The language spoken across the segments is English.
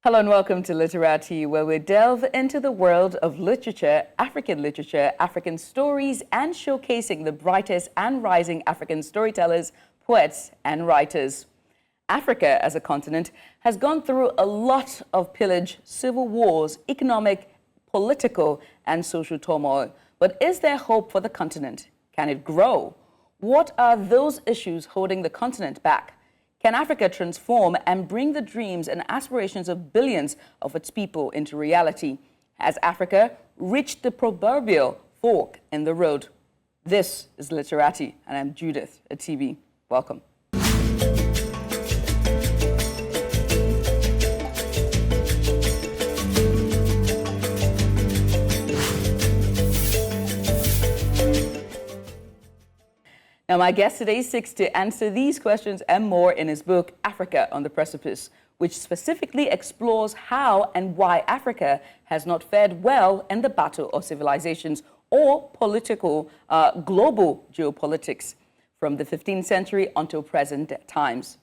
Hello and welcome to Literati, where we delve into the world of literature, African stories, and showcasing the brightest and rising African storytellers, poets, and writers. Africa as a continent has gone through a lot of pillage, civil wars, economic, political, and social turmoil. But is there hope for the continent? Can it grow? What are those issues holding the continent back? Can Africa transform and bring the dreams and aspirations of billions of its people into reality? Has Africa reached the proverbial fork in the road? This is Literati, and I'm Judith Atibi. Welcome. Now, my guest today seeks to answer these questions and more in his book, Africa on the Precipice, which specifically explores how and why Africa has not fared well in the battle of civilizations or political, global geopolitics from the 15th century until present times.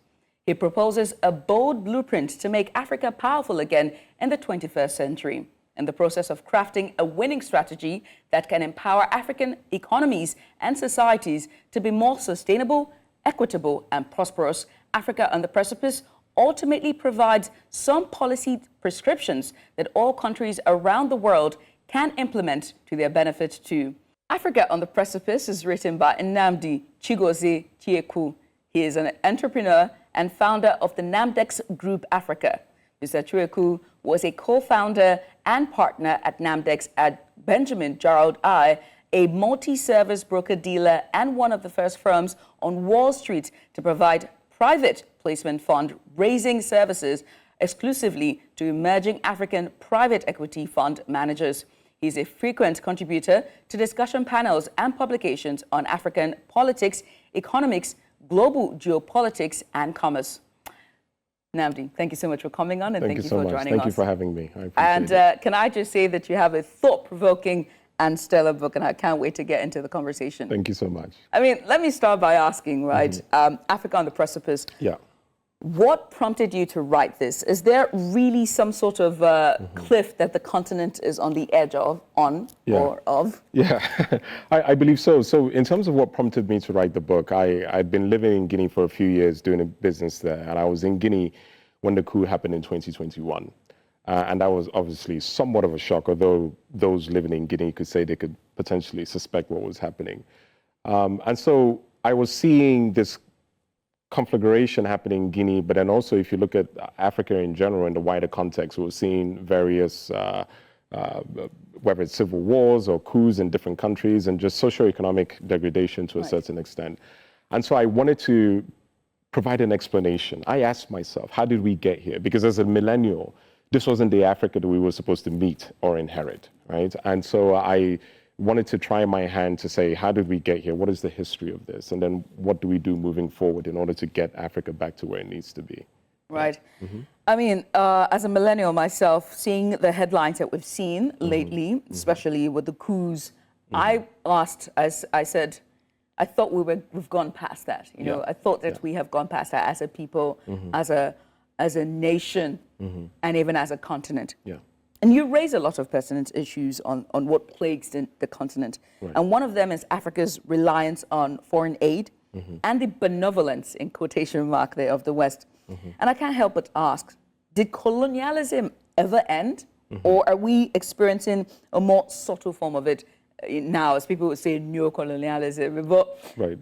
He proposes a bold blueprint to make Africa powerful again in the 21st century. In the process of crafting a winning strategy that can empower African economies and societies to be more sustainable, equitable, and prosperous, Africa on the Precipice ultimately provides some policy prescriptions that all countries around the world can implement to their benefit too. Africa on the Precipice is written by Nnamdi Chiekwu. He is an entrepreneur and founder of the Nnamdex Group Africa. Mr. Chiekwu was a co-founder and partner at Nnamdex at Benjamin Gerald I, a multi-service broker-dealer and one of the first firms on Wall Street to provide private placement fund raising services exclusively to emerging African private equity fund managers. He's a frequent contributor to discussion panels and publications on African politics, economics, global geopolitics, and commerce. Nnamdi, thank you so much for coming on, and thank you for joining us. Thank you for having me. I appreciate it. Can I just say that you have a thought-provoking and stellar book, and I can't wait to get into the conversation. Thank you so much. I mean, let me start by asking, right, Africa on the Precipice. Yeah. What prompted you to write this? Is there really some sort of cliff that the continent is on the edge of, or of? Yeah, I believe so. So in terms of what prompted me to write the book, I'd been living in Guinea for a few years doing a business there, and I was in Guinea when the coup happened in 2021. And that was obviously somewhat of a shock, although those living in Guinea could say they could potentially suspect what was happening. And so I was seeing this conflagration happening in Guinea, but then also if you look at Africa in general in the wider context, we're seeing various, whether it's civil wars or coups in different countries and just socioeconomic degradation to a certain extent. And so I wanted to provide an explanation. I asked myself, how did we get here? Because as a millennial, this wasn't the Africa that we were supposed to meet or inherit, right? And so I wanted to try my hand to say, how did we get here? What is the history of this? And then what do we do moving forward in order to get Africa back to where it needs to be? Right. I mean, as a millennial myself, seeing the headlines that we've seen lately, especially with the coups, I asked, as I said, I thought we've gone past that. You know, I thought that we have gone past that as a people, as a nation, and even as a continent. Yeah. And you raise a lot of pertinent issues on what plagues the continent. Right. And one of them is Africa's reliance on foreign aid and the benevolence, in quotation mark there, of the West. And I can't help but ask, did colonialism ever end? Or are we experiencing a more subtle form of it now, as people would say, neo-colonialism? But right.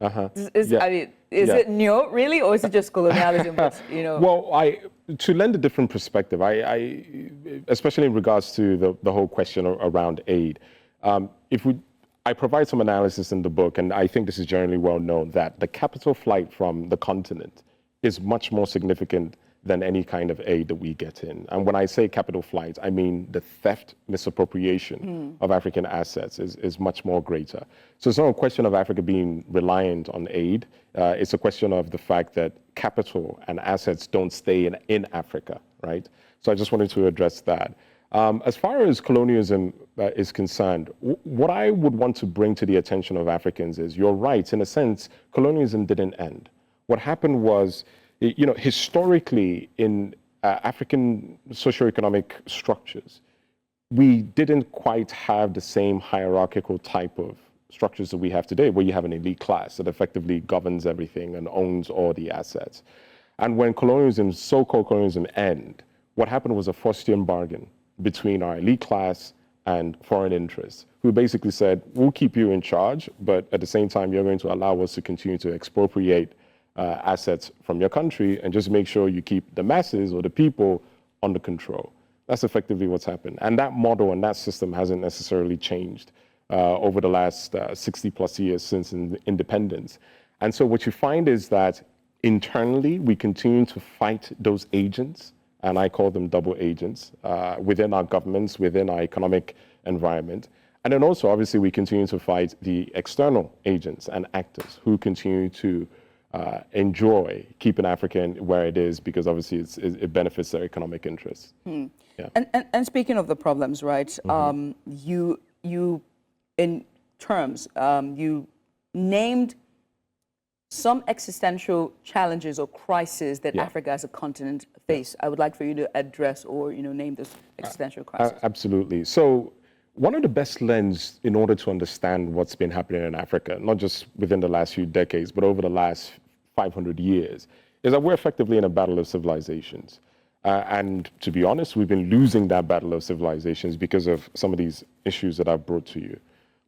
I mean, is it neo, really, or is it just colonialism? But, you know? Well, to lend a different perspective, I especially in regards to the whole question around aid, I provide some analysis in the book, and I think this is generally well known, that the capital flight from the continent is much more significant than any kind of aid that we get in. And when I say capital flight, I mean the theft, misappropriation of African assets is much more greater. So it's not a question of Africa being reliant on aid. It's a question of the fact that capital and assets don't stay in Africa, right? So I just wanted to address that. As far as colonialism is concerned, what I would want to bring to the attention of Africans is, you're right, in a sense, colonialism didn't end. What happened was, you know, historically in African socioeconomic structures, we didn't quite have the same hierarchical type of structures that we have today, where you have an elite class that effectively governs everything and owns all the assets. And when colonialism, so-called colonialism, ended, what happened was a Faustian bargain between our elite class and foreign interests, who basically said, we'll keep you in charge, but at the same time, you're going to allow us to continue to expropriate assets from your country and just make sure you keep the masses or the people under control. That's effectively what's happened. And that model and that system hasn't necessarily changed over the last 60 plus years since independence. And so what you find is that internally, we continue to fight those agents, and I call them double agents, within our governments, within our economic environment. And then also, obviously, we continue to fight the external agents and actors who continue to enjoy keeping Africa where it is, because obviously it benefits their economic interests. Yeah. And speaking of the problems, right, you in terms, you named some existential challenges or crises that Africa as a continent face. I would like for you to address or name those existential crises. Absolutely. So one of the best lenses in order to understand what's been happening in Africa, not just within the last few decades, but over the last 500 years, is that we're effectively in a battle of civilizations. And to be honest, we've been losing that battle of civilizations because of some of these issues that I've brought to you.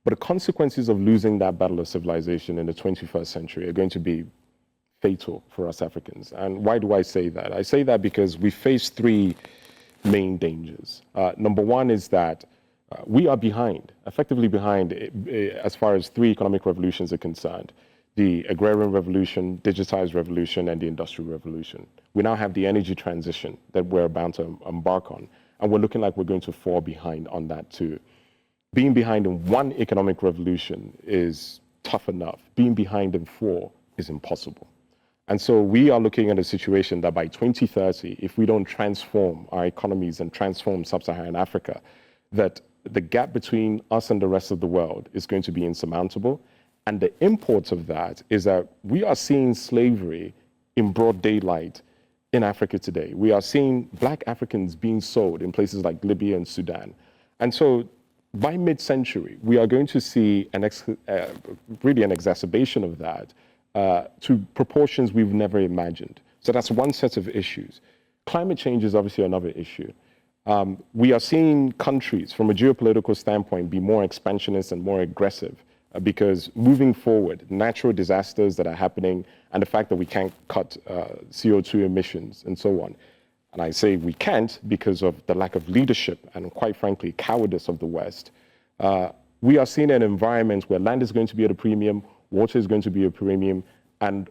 But the consequences of losing that battle of civilization in the 21st century are going to be fatal for us Africans. And why do I say that? I say that because we face three main dangers. Number one is that we are behind, effectively behind, as far as three economic revolutions are concerned: the agrarian revolution, digitized revolution, and the industrial revolution. We now have the energy transition that we're bound to embark on, and we're looking like we're going to fall behind on that too. Being behind in one economic revolution is tough enough. Being behind in four is impossible. And so we are looking at a situation that by 2030, if we don't transform our economies and transform sub-Saharan Africa, that the gap between us and the rest of the world is going to be insurmountable. And the import of that is that we are seeing slavery in broad daylight in Africa today. We are seeing Black Africans being sold in places like Libya and Sudan. And so by mid-century, we are going to see really an exacerbation of that to proportions we've never imagined. So that's one set of issues. Climate change is obviously another issue. We are seeing countries, from a geopolitical standpoint, be more expansionist and more aggressive because moving forward, natural disasters that are happening and the fact that we can't cut CO2 emissions and so on. And I say we can't because of the lack of leadership and, quite frankly, cowardice of the West. We are seeing an environment where land is going to be at a premium, water is going to be a premium, and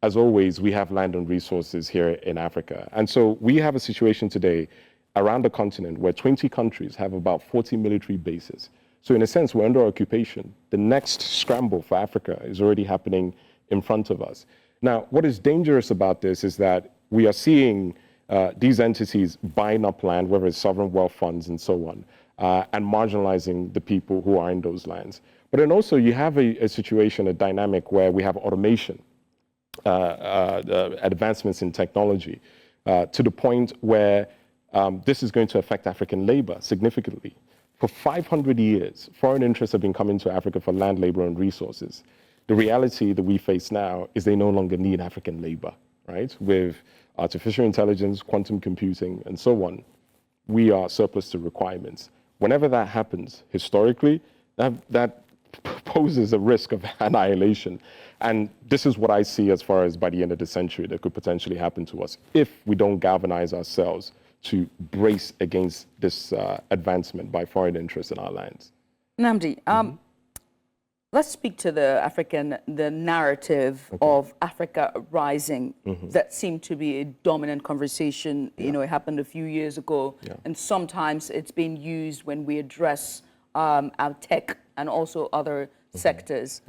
as always, we have land and resources here in Africa. And so we have a situation today around the continent where 20 countries have about 40 military bases. So in a sense, we're under occupation. The next scramble for Africa is already happening in front of us. Now, what is dangerous about this is that we are seeing these entities buying up land, whether it's sovereign wealth funds and so on, and marginalizing the people who are in those lands. But then also you have a situation, a dynamic where we have automation, advancements in technology, to the point where this is going to affect African labor significantly. For 500 years, foreign interests have been coming to Africa for land, labor, and resources. The reality that we face now is they no longer need African labor, right? With artificial intelligence, quantum computing, and so on, we are surplus to requirements. Whenever that happens, historically, that poses a risk of annihilation. And this is what I see as far as by the end of the century that could potentially happen to us if we don't galvanize ourselves to brace against this advancement by foreign interests in our lands. Nnamdi, let's speak to the narrative of Africa rising that seemed to be a dominant conversation. You know, it happened a few years ago, and sometimes it's being used when we address our tech and also other sectors.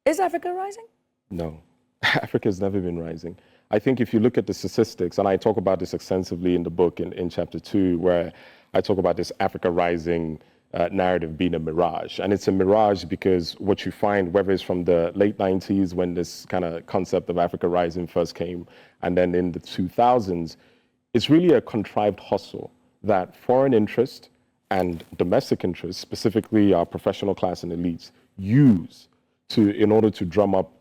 Is Africa rising? No, Africa has never been rising. I think if you look at the statistics, and I talk about this extensively in the book in chapter 2, where I talk about this Africa rising narrative being a mirage. And it's a mirage because what you find, whether it's from the late 90s when this kind of concept of Africa Rising first came, and then in the 2000s, it's really a contrived hustle that foreign interest and domestic interest, specifically our professional class and elites, use in order to drum up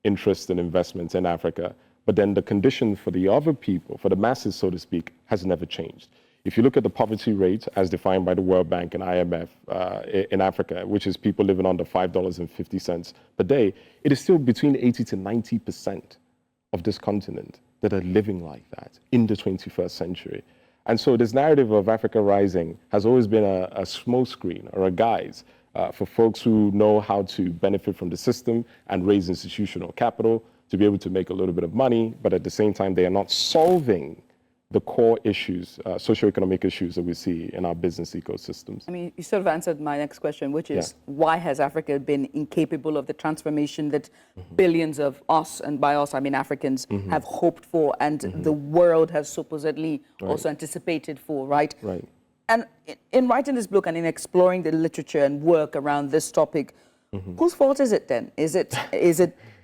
interest and investments in Africa. But then the condition for the other people, for the masses, so to speak, has never changed. If you look at the poverty rate as defined by the World Bank and IMF in Africa, which is people living under $5.50 per day, it is still between 80 to 90% of this continent that are living like that in the 21st century. And so this narrative of Africa Rising has always been a smokescreen or a guise for folks who know how to benefit from the system and raise institutional capital to be able to make a little bit of money, but at the same time, they are not solving the core issues, socioeconomic issues that we see in our business ecosystems. I mean, you sort of answered my next question, which is why has Africa been incapable of the transformation that billions of us, and by us I mean Africans, have hoped for and the world has supposedly also anticipated for, right? Right. And in writing this book and in exploring the literature and work around this topic, whose fault is it then? Is it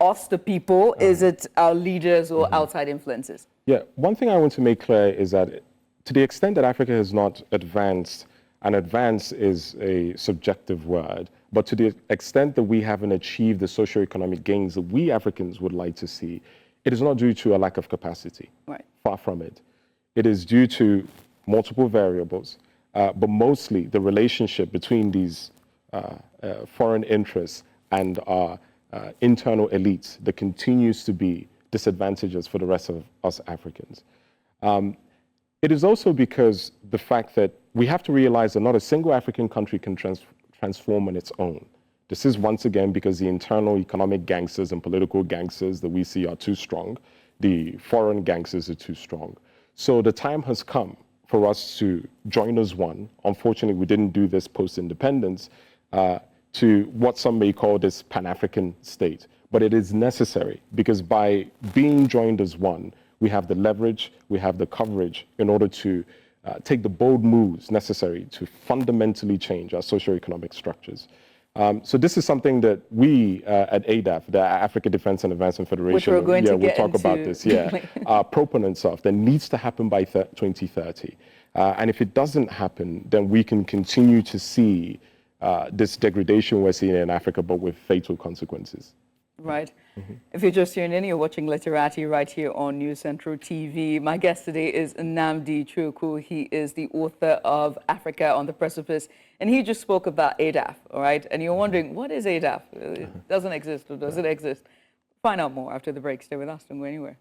us, the people? Is it our leaders or outside influences? Yeah, one thing I want to make clear is that to the extent that Africa has not advanced, and advance is a subjective word, but to the extent that we haven't achieved the socioeconomic gains that we Africans would like to see, it is not due to a lack of capacity. Right. Far from it. It is due to multiple variables, but mostly the relationship between these foreign interests and our internal elites that continues to be disadvantages for the rest of us Africans. It is also because the fact that we have to realize that not a single African country can transform on its own. This is once again because the internal economic gangsters and political gangsters that we see are too strong. The foreign gangsters are too strong. So the time has come for us to join as one. Unfortunately, we didn't do this post-independence to what some may call this Pan-African state. But it is necessary because by being joined as one, we have the leverage, we have the coverage in order to take the bold moves necessary to fundamentally change our socioeconomic structures. So this is something that we at ADAF, the Africa Defense and Advancement Federation, which we're going to we'll get talk into. about this, are proponents of, that needs to happen by 2030. And if it doesn't happen, then we can continue to see this degradation we're seeing in Africa, but with fatal consequences. Right. If you're just tuning in, you're watching Literati right here on News Central TV. My guest today is Nnamdi Chiekwu. He is the author of Africa on the Precipice, and he just spoke about ADAF, all right? And you're wondering, what is ADAF? It doesn't exist, or does it exist? Find out more after the break. Stay with us, don't go anywhere.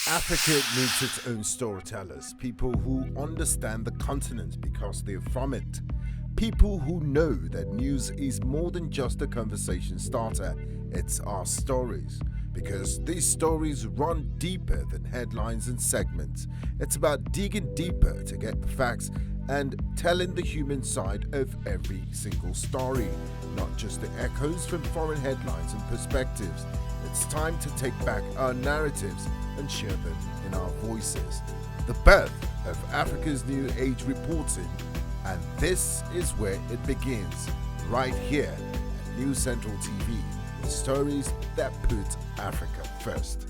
Africa needs its own storytellers, people who understand the continent because they're from it. People who know that news is more than just a conversation starter, it's our stories. Because these stories run deeper than headlines and segments. It's about digging deeper to get the facts and telling the human side of every single story, not just the echoes from foreign headlines and perspectives. It's time to take back our narratives and share them in our voices. The birth of Africa's New Age reporting, and this is where it begins, right here at News Central TV, with stories that put Africa first.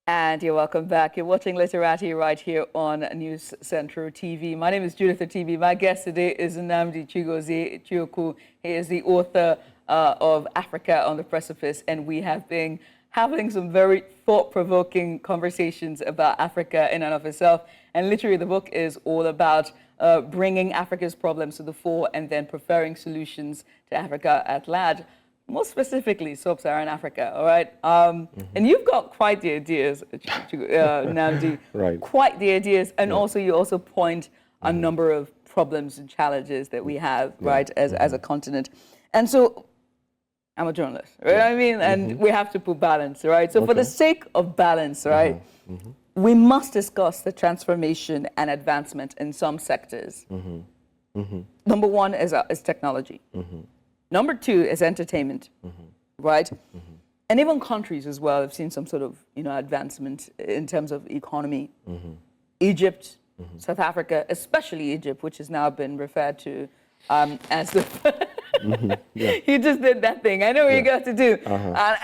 And you're welcome back. You're watching Literati right here on News Central TV. My name is Judith Atibi. My guest today is Nnamdi Chiekwu. He is the author of Africa on the Precipice, and we have been having some very thought-provoking conversations about Africa in and of itself. And literally, the book is all about bringing Africa's problems to the fore and then preferring solutions to Africa at large. More specifically, sub-Saharan Africa, all right? And you've got quite the ideas, Nnamdi. Right. Quite the ideas. And also, you also point a number of problems and challenges that we have, right, as a continent. And so I'm a journalist, right? I mean, and we have to put balance, right? So for the sake of balance, right, we must discuss the transformation and advancement in some sectors. Number one is technology. Number two is entertainment, right? And even countries as well have seen some sort of, advancement in terms of economy. Egypt, South Africa, especially Egypt, which has now been referred to as the... You just did that thing. I know what you got to do.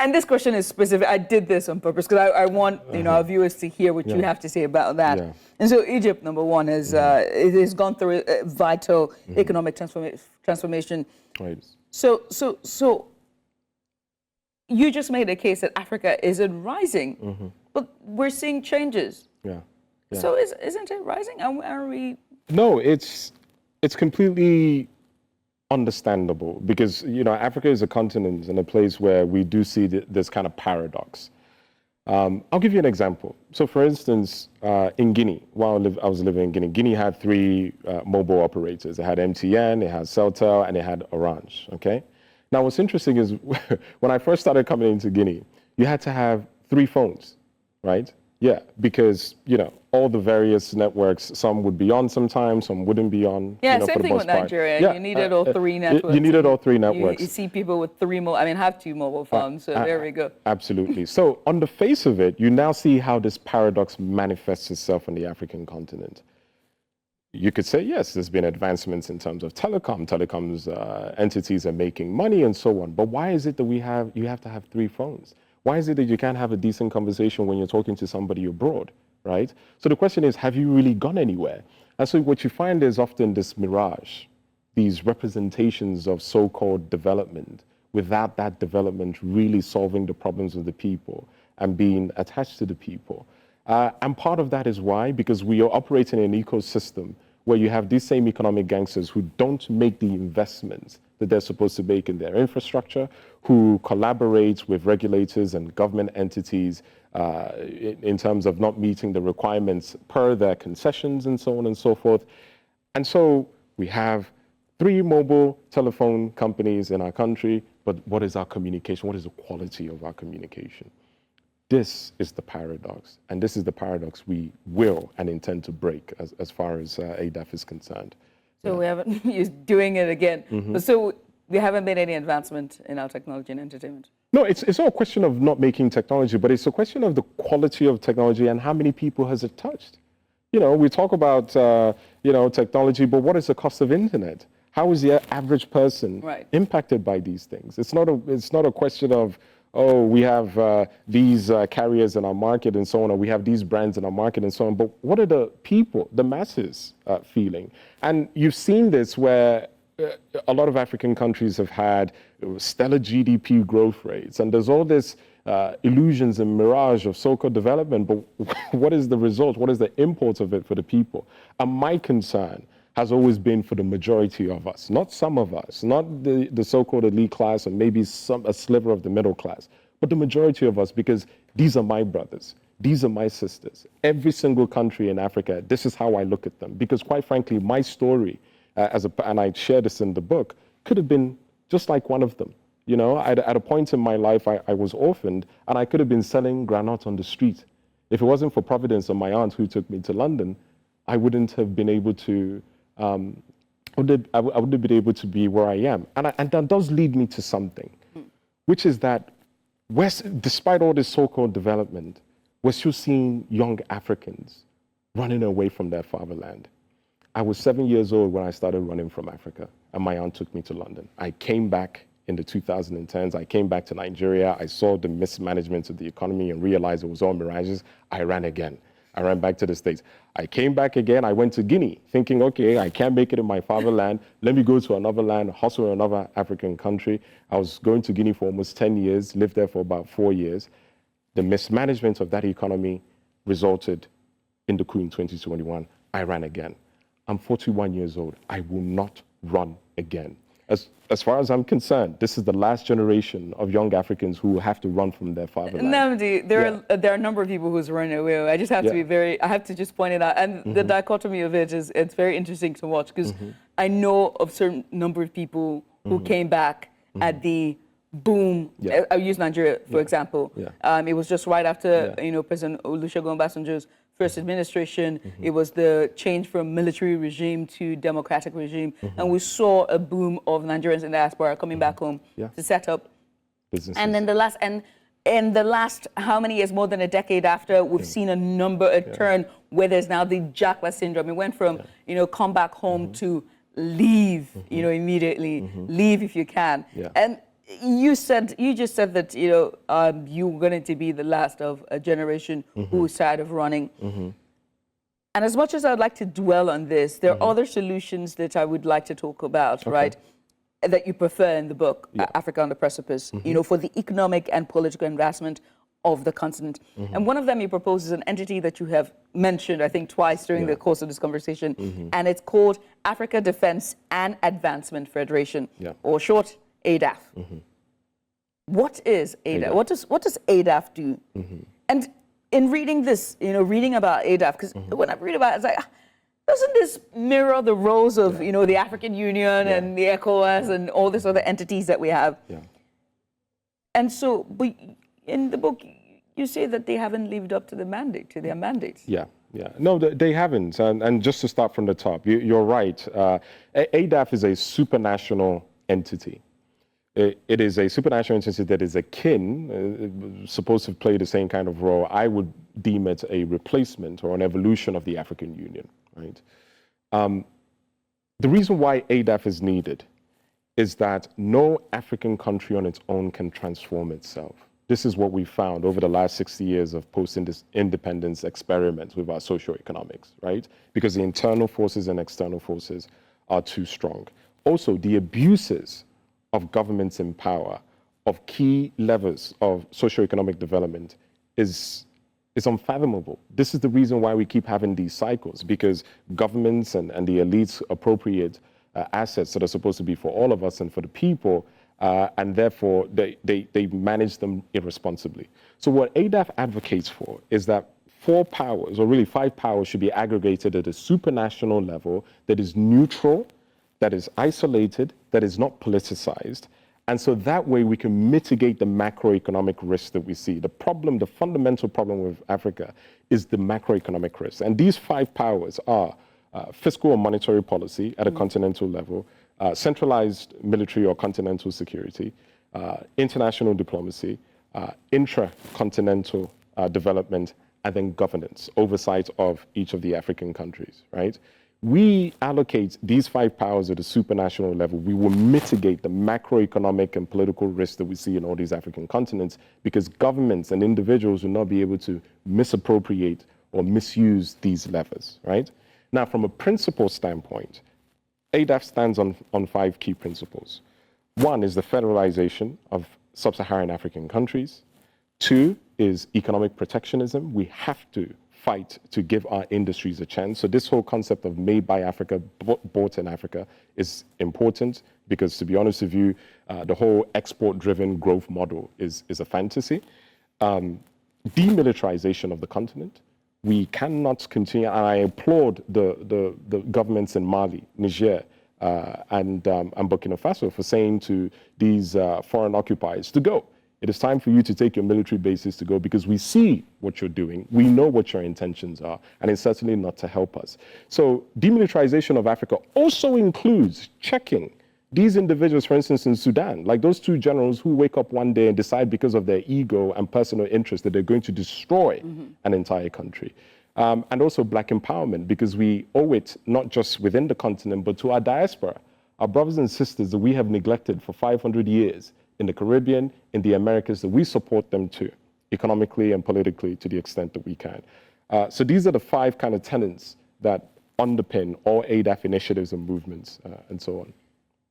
And this question is specific. I did this on purpose because I want our viewers to hear what you have to say about that. And so Egypt, number one, is it has gone through a vital economic transformation. Right. So you just made a case that Africa isn't rising, but we're seeing changes. So isn't it rising? Are we? No, it's completely understandable because Africa is a continent and a place where we do see this kind of paradox. I'll give you an example. So, for instance, in Guinea, while I was living in Guinea, Guinea had three mobile operators. It had MTN, it had Celtel, and it had Orange. Okay. Now, what's interesting is when I first started coming into Guinea, you had to have 3 phones, right? Yeah, because all the various networks, some would be on sometimes, some wouldn't be on. Yeah, same thing with Nigeria. Yeah, you needed all 3 networks. You needed all 3 networks. You see people with 3 have 2 mobile phones. So there we go. Absolutely. So on the face of it, you now see how this paradox manifests itself on the African continent. You could say, yes, there's been advancements in terms of telecoms entities are making money and so on. But why is it that you have to have 3 phones? Why is it that you can't have a decent conversation when you're talking to somebody abroad, right? So the question is, have you really gone anywhere? And so what you find is often this mirage, these representations of so-called development, without that development really solving the problems of the people and being attached to the people. And part of that is why? Because we are operating in an ecosystem where you have these same economic gangsters who don't make the investments that they're supposed to make in their infrastructure, who collaborate with regulators and government entities in terms of not meeting the requirements per their concessions and so on and so forth. And so we have 3 mobile telephone companies in our country, but what is our communication? What is the quality of our communication? This is the paradox, and this is the paradox we will and intend to break as far as ADAF is concerned. So we haven't, you're doing it again. So we haven't made any advancement in our technology and entertainment? No, it's not a question of not making technology, but it's a question of the quality of technology and how many people has it touched. We talk about, technology, but what is the cost of internet? How is the average person impacted by these things? It's not a question of, oh, we have these carriers in our market and so on, or we have these brands in our market and so on, but what are the people, the masses feeling? And you've seen this where a lot of African countries have had stellar GDP growth rates, and there's all this illusions and mirage of so-called development, but what is the result? What is the import of it for the people? And my concern has always been for the majority of us, not some of us, not the so-called elite class or maybe a sliver of the middle class, but the majority of us, because these are my brothers, these are my sisters. Every single country in Africa, this is how I look at them, because quite frankly, my story, and I share this in the book, could have been just like one of them. At a point in my life, I was orphaned, and I could have been selling granite on the street. If it wasn't for Providence and my aunt who took me to London, I wouldn't have been able to I wouldn't have been able to be where I am. And that does lead me to something, which is that despite all this so-called development, we're still seeing young Africans running away from their fatherland. I was 7 years old when I started running from Africa, and my aunt took me to London. I came back in the 2010s. I came back to Nigeria. I saw the mismanagement of the economy and realized it was all mirages. I ran again. I ran back to the States. I came back again. I went to Guinea thinking, okay, I can't make it in my fatherland. Let me go to another land, hustle in another African country. I was going to Guinea for almost 10 years, lived there for about 4 years. The mismanagement of that economy resulted in the coup in 2021. I ran again. I'm 41 years old. I will not run again. as far as I'm concerned, this is the last generation of young Africans who have to run from their fatherland. Nnamdi, there are a number of people who's running away. I just have to be I have to just point it out. And the dichotomy of it's very interesting to watch, because I know of certain number of people who came back at the boom. I'll use Nigeria, for example. It was just right after, President Olusegun Obasanjo's first administration. It was the change from military regime to democratic regime. And we saw a boom of Nigerians in the diaspora coming back home to set up businesses. And then in the last, how many years, more than a decade after, we've seen a turn where there's now the Jackpot syndrome. It went from, come back home to leave, immediately, leave if you can. And you just said that, you're going to be the last of a generation who's tired of running. And as much as I would like to dwell on this, there are other solutions that I would like to talk about, right? That you prefer in the book, Africa on the Precipice, for the economic and political advancement of the continent. And one of them you propose is an entity that you have mentioned, I think, twice during the course of this conversation. And it's called Africa Defense and Advancement Federation, or short, ADAF. What is ADAF? What does ADAF do? And in reading this, reading about ADAF, because when I read about it, it's like, doesn't this mirror the roles of, the African Union and the ECOWAS and all these other entities that we have? And so, but in the book, you say that they haven't lived up to the mandate, to their mandates. No, they haven't. And just to start from the top, you're right. ADAF is a supranational entity. It is a supranational entity that is akin, supposed to play the same kind of role. I would deem it a replacement or an evolution of the African Union, right? The reason why ADAF is needed is that no African country on its own can transform itself. This is what we found over the last 60 years of post-independence experiments with our socioeconomics, right? Because the internal forces and external forces are too strong. Also, the abuses of governments in power, of key levers of socioeconomic development is unfathomable. This is the reason why we keep having these cycles, because governments and the elites appropriate assets that are supposed to be for all of us and for the people, and therefore they manage them irresponsibly. So what ADAF advocates for is that 4 powers, or really 5 powers, should be aggregated at a supranational level that is neutral, that is isolated, that is not politicized. And so that way we can mitigate the macroeconomic risks that we see. The fundamental problem with Africa is the macroeconomic risks. And these 5 powers are fiscal and monetary policy at a continental level, centralized military or continental security, international diplomacy, intra-continental development, and then governance, oversight of each of the African countries, right? We allocate these 5 powers at a supranational level, we will mitigate the macroeconomic and political risks that we see in all these African continents, because governments and individuals will not be able to misappropriate or misuse these levers, right? Now, from a principle standpoint, ADAF stands on 5 key principles. 1 is the federalization of sub-Saharan African countries. 2 is economic protectionism. We have to fight to give our industries a chance. So this whole concept of made by Africa, bought in Africa is important, because to be honest with you, the whole export-driven growth model is a fantasy. Demilitarization of the continent. We cannot continue, and I applaud the governments in Mali, Niger, and Burkina Faso for saying to these foreign occupiers to go. It is time for you to take your military bases to go, because we see what you're doing. We know what your intentions are, and it's certainly not to help us. So demilitarization of Africa also includes checking these individuals, for instance, in Sudan, like those 2 generals who wake up one day and decide because of their ego and personal interest that they're going to destroy an entire country. And also Black empowerment, because we owe it not just within the continent, but to our diaspora, our brothers and sisters that we have neglected for 500 years in the Caribbean, in the Americas, that we support them too, economically and politically to the extent that we can. So these are the 5 kind of tenets that underpin all ADAF initiatives and movements and so on.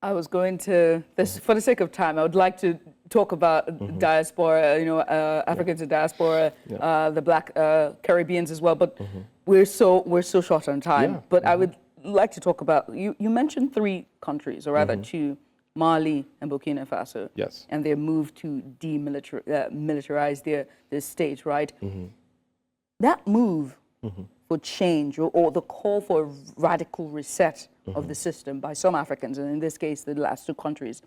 I was going to, for the sake of time, I would like to talk about diaspora, Africans in diaspora, the Black Caribbeans as well, but we're so short on time. But I would like to talk about, you mentioned 3 countries, or rather 2, Mali and Burkina Faso. Yes. And their move to demilitarize their state, right? That move for change or the call for a radical reset of the system by some Africans, and in this case, the last two countries,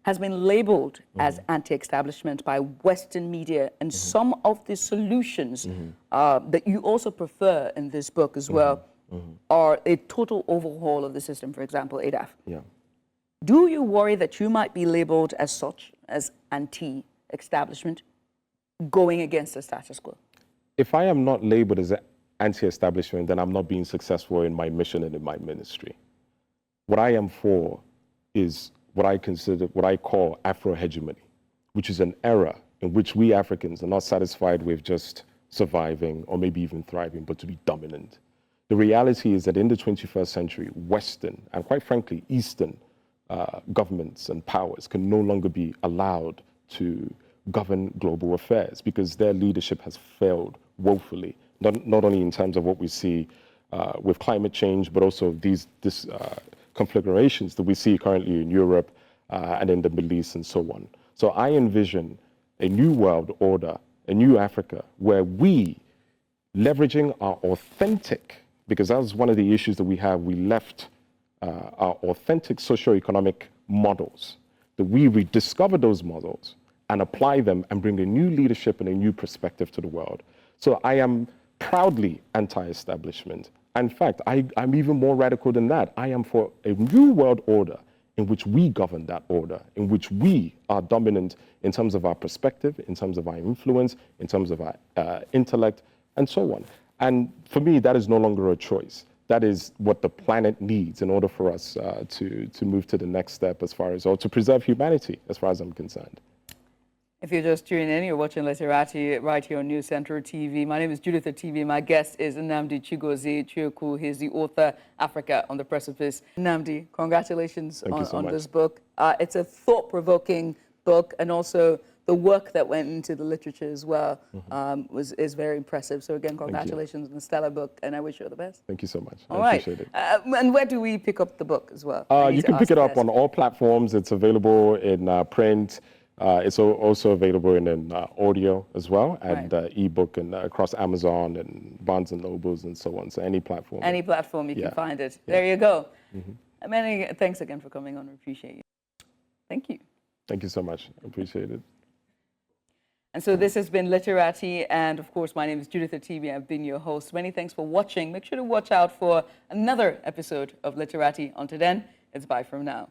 has been labeled as anti-establishment by Western media, and some of the solutions that you also prefer in this book as well are a total overhaul of the system, for example, ADAF. Yeah. Do you worry that you might be labeled as such, as anti-establishment, going against the status quo? If I am not labeled as anti-establishment, then I'm not being successful in my mission and in my ministry. What I am for is what I call Afro-Hegemony, which is an era in which we Africans are not satisfied with just surviving or maybe even thriving, but to be dominant. The reality is that in the 21st century, Western and quite frankly, Eastern governments and powers can no longer be allowed to govern global affairs because their leadership has failed woefully, not only in terms of what we see with climate change, but also these conflagrations that we see currently in Europe and in the Middle East and so on. So I envision a new world order, a new Africa, where we, leveraging our authentic, because that was one of the issues that we have, we left our authentic socio-economic models, that we rediscover those models and apply them and bring a new leadership and a new perspective to the world. So I am proudly anti-establishment. In fact, I'm even more radical than that. I am for a new world order in which we govern that order, in which we are dominant in terms of our perspective, in terms of our influence, in terms of our intellect, and so on. And for me, that is no longer a choice. That is what the planet needs in order for us to move to the next step as far as, or to preserve humanity, as far as I'm concerned. If you're just tuning in, you're watching Literati right here on News Central TV. My name is Judith Atibi. My guest is Nnamdi Chiekwu. He's the author, Africa on the Precipice. Nnamdi, congratulations on this book. It's a thought-provoking book, and also the work that went into the literature as well is very impressive. So again, congratulations on the stellar book, and I wish you all the best. Thank you so much. All I appreciate it. And where do we pick up the book as well? You can pick it up on all platforms. It's available in print. It's also available in audio as well, and ebook, and across Amazon and Barnes and Nobles and so on. So any platform. Any platform you can find it. There you go. Many thanks again for coming on. We appreciate you. Thank you. Thank you so much. I appreciate it. And so this has been Literati, and of course my name is Judith Atibi. I've been your host. Many thanks for watching. Make sure to watch out for another episode of Literati. Until then, it's bye from now.